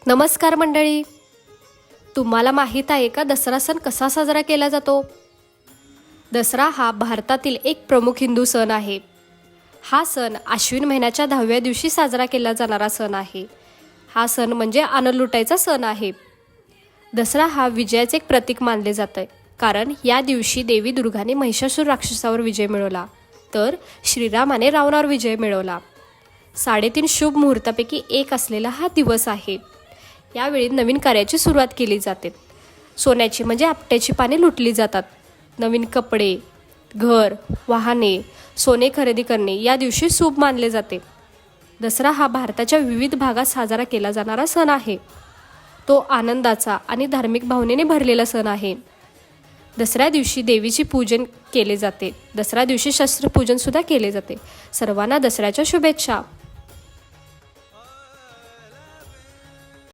नमस्कार मंडळी. तुम्हाला माहीत आहे का दसरा सण कसा साजरा केला जातो? दसरा हा भारतातील एक प्रमुख हिंदू सण आहे. हा सण आश्विन महिन्याच्या 10व्या दिवशी साजरा केला जाणारा सण आहे. हा सण म्हणजे आनंद लुटायचा सण आहे. दसरा हा विजयाचे एक प्रतीक मानले जाते, कारण या दिवशी देवी दुर्गाने महिषासूर राक्षसावर विजय मिळवला, तर श्रीरामाने रावणावर विजय मिळवला. 3.5 शुभ मुहूर्तापैकी एक असलेला हा दिवस आहे. यावेळी नवीन कार्याची सुरुवात केली जाते. सोन्याची म्हणजे आपट्याची पाने लुटली जातात. नवीन कपडे, घर, वाहने, सोने खरेदी करणे या दिवशी शुभ मानले जाते. दसरा हा भारताच्या विविध भागात साजरा केला जाणारा सण आहे. तो आनंदाचा आणि धार्मिक भावनेने भरलेला सण आहे. दसऱ्या दिवशी देवीचे पूजन केले जाते. दसऱ्या दिवशी शस्त्रपूजन सुद्धा केले जाते. सर्वांना दसऱ्याच्या शुभेच्छा.